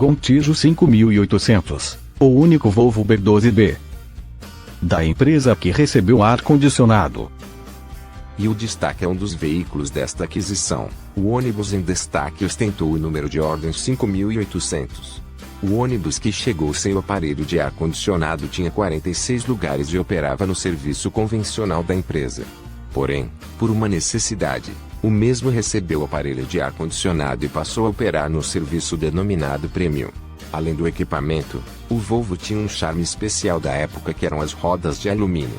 Gontijo 5800, o único Volvo B12B da empresa que recebeu ar-condicionado. E o destaque é um dos veículos desta aquisição. O ônibus em destaque ostentou o número de ordem 5800. O ônibus que chegou sem o aparelho de ar-condicionado tinha 46 lugares e operava no serviço convencional da empresa. Porém, por uma necessidade, o mesmo recebeu o aparelho de ar-condicionado e passou a operar no serviço denominado Premium. Além do equipamento, o Volvo tinha um charme especial da época que eram as rodas de alumínio.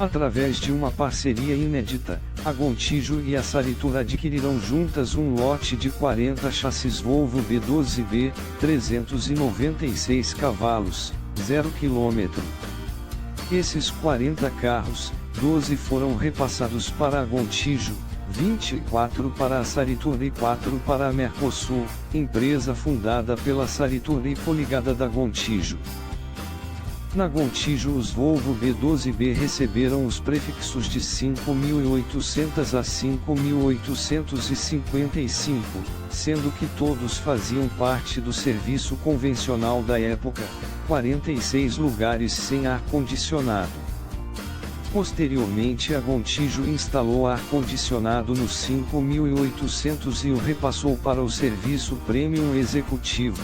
Através de uma parceria inédita, a Gontijo e a Saritur adquirirão juntas um lote de 40 chassis Volvo B12B, 396 cavalos, 0 km. Esses 40 carros, 12 foram repassados para a Gontijo, 24 para a Saritur e 4 para a Mercosul, empresa fundada pela Saritur e coligada da Gontijo. Na Gontijo os Volvo B12B receberam os prefixos de 5.800 a 5.855, sendo que todos faziam parte do serviço convencional da época, 46 lugares sem ar-condicionado. Posteriormente a Gontijo instalou ar-condicionado no 5.800 e o repassou para o serviço Premium Executivo.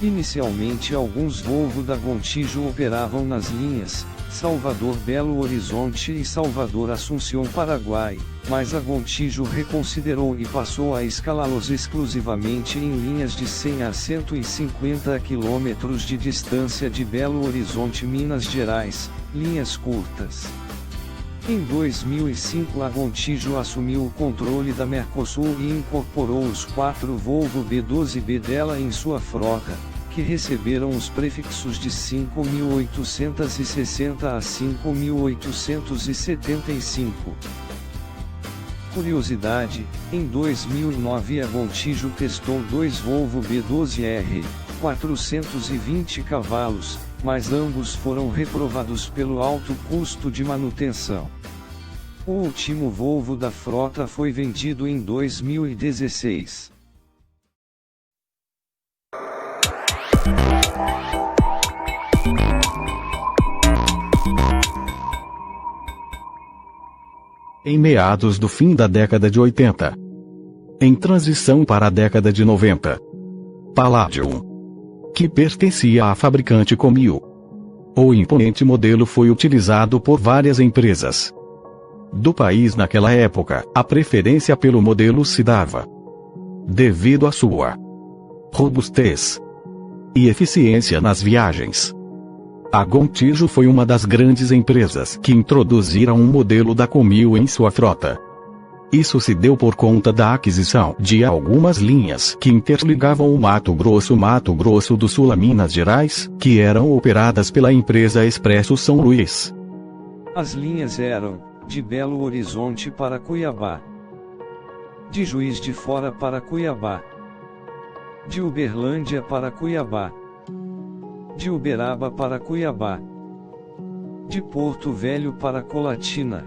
Inicialmente alguns Volvo da Gontijo operavam nas linhas Salvador Belo Horizonte e Salvador Assunção Paraguai, mas a Gontijo reconsiderou e passou a escalá-los exclusivamente em linhas de 100 a 150 km de distância de Belo Horizonte, Minas Gerais, linhas curtas. Em 2005 a Gontijo assumiu o controle da Mercosul e incorporou os 4 Volvo B12B dela em sua frota, que receberam os prefixos de 5.860 a 5.875. Curiosidade, em 2009 a Gontijo testou 2 Volvo B12R, 420 cavalos, mas ambos foram reprovados pelo alto custo de manutenção. O último Volvo da frota foi vendido em 2016. Em meados do fim da década de 80, em transição para a década de 90, Palladium, que pertencia à fabricante Comil, o imponente modelo foi utilizado por várias empresas do país naquela época. A preferência pelo modelo se dava devido à sua robustez e eficiência nas viagens. A Gontijo foi uma das grandes empresas que introduziram um modelo da Comil em sua frota. Isso se deu por conta da aquisição de algumas linhas que interligavam o Mato Grosso do Sul a Minas Gerais, que eram operadas pela empresa Expresso São Luís. As linhas eram de Belo Horizonte para Cuiabá, de Juiz de Fora para Cuiabá, de Uberlândia para Cuiabá, de Uberaba para Cuiabá, de Porto Velho para Colatina.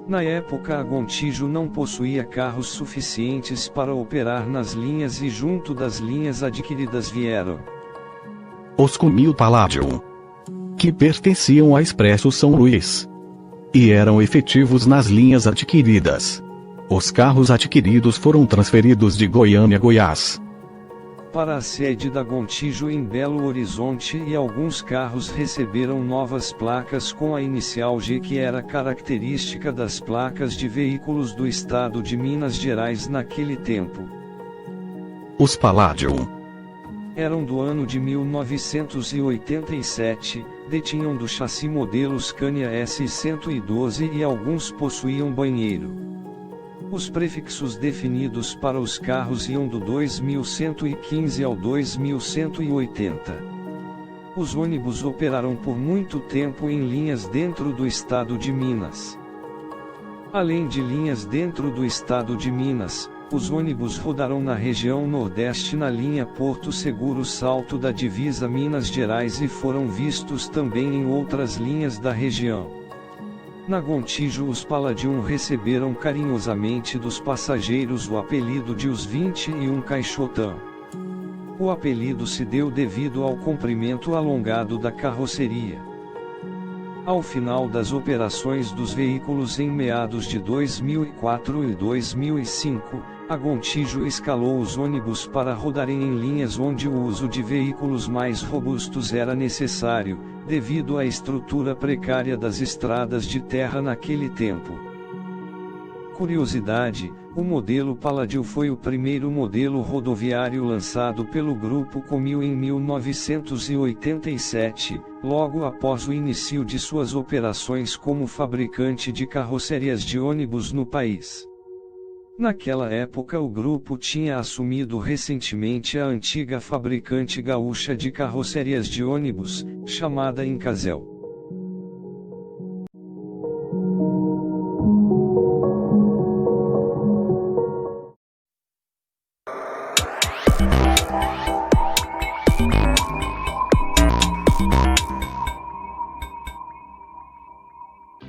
Na época a Gontijo não possuía carros suficientes para operar nas linhas e junto das linhas adquiridas vieram os Comil Palladium, que pertenciam à Expresso São Luís e eram efetivos nas linhas adquiridas. Os carros adquiridos foram transferidos de Goiânia a Goiás. para a sede da Gontijo em Belo Horizonte e alguns carros receberam novas placas com a inicial G, que era característica das placas de veículos do estado de Minas Gerais naquele tempo. Os Palladium Eram do ano de 1987, detinham do chassi modelo Scania S112 e alguns possuíam banheiro. Os prefixos definidos para os carros iam do 2115 ao 2180. Os ônibus operaram por muito tempo em linhas dentro do estado de Minas. Além de linhas dentro do estado de Minas, os ônibus rodaram na região Nordeste na linha Porto Seguro Salto da divisa Minas Gerais e foram vistos também em outras linhas da região. Na Gontijo, os Palladium receberam carinhosamente dos passageiros o apelido de os 21 Caixotão. O apelido se deu devido ao comprimento alongado da carroceria. Ao final das operações dos veículos em meados de 2004 e 2005, a Gontijo escalou os ônibus para rodarem em linhas onde o uso de veículos mais robustos era necessário, devido à estrutura precária das estradas de terra naquele tempo. Curiosidade: o modelo Palladium foi o primeiro modelo rodoviário lançado pelo Grupo Comil em 1987, logo após o início de suas operações como fabricante de carrocerias de ônibus no país. Naquela época o grupo tinha assumido recentemente a antiga fabricante gaúcha de carrocerias de ônibus, chamada Incasel.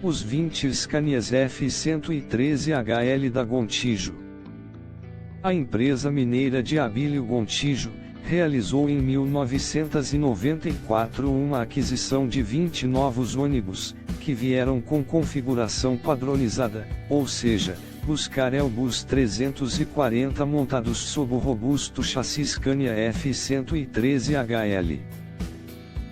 Os 20 Scanias F113HL da Gontijo. A empresa mineira de Abílio Gontijo realizou em 1994 uma aquisição de 20 novos ônibus, que vieram com configuração padronizada, ou seja, Buscar Bus 340 montados sob o robusto chassi Scania F113HL.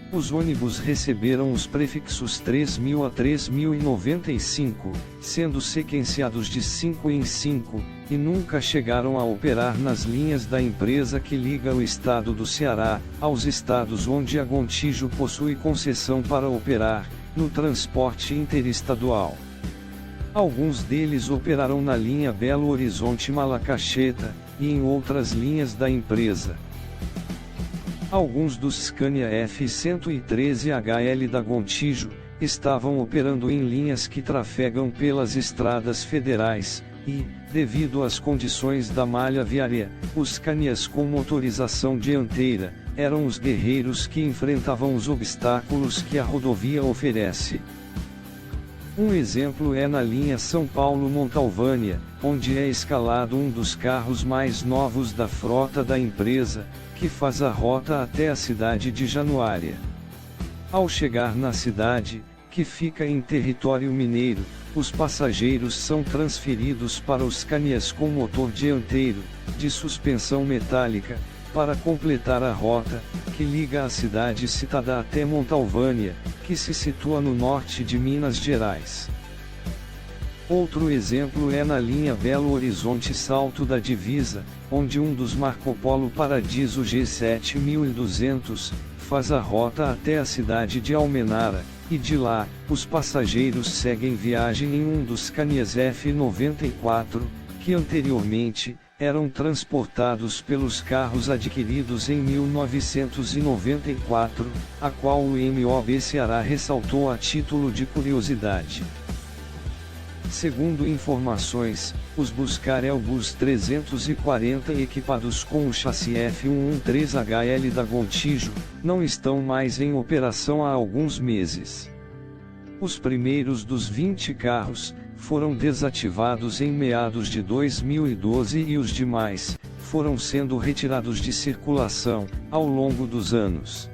Os ônibus receberam os prefixos 3000 a 3095, sendo sequenciados de 5 em 5, e nunca chegaram a operar nas linhas da empresa que liga o estado do Ceará aos estados onde a Gontijo possui concessão para operar, no transporte interestadual. Alguns deles operaram na linha Belo Horizonte-Malacacheta, e em outras linhas da empresa. Alguns dos Scania F113HL da Gontijo estavam operando em linhas que trafegam pelas estradas federais, e, devido às condições da malha viária, os Scanias com motorização dianteira eram os guerreiros que enfrentavam os obstáculos que a rodovia oferece. Um exemplo é na linha São Paulo-Montalvânia, onde é escalado um dos carros mais novos da frota da empresa, que faz a rota até a cidade de Januária. Ao chegar na cidade, que fica em território mineiro, os passageiros são transferidos para os Scanias com motor dianteiro, de suspensão metálica, para completar a rota, que liga a cidade citada até Montalvânia, que se situa no norte de Minas Gerais. Outro exemplo é na linha Belo Horizonte-Salto da Divisa, onde um dos Marco Polo Paradiso G7200 faz a rota até a cidade de Almenara, e de lá, os passageiros seguem viagem em um dos Scanias F94, que anteriormente eram transportados pelos carros adquiridos em 1994, a qual o MOB Ceará ressaltou a título de curiosidade. Segundo informações, os Buscar Bus 340 equipados com o chassi F113HL da Gontijo, não estão mais em operação há alguns meses. Os primeiros dos 20 carros foram desativados em meados de 2012 e os demais foram sendo retirados de circulação ao longo dos anos.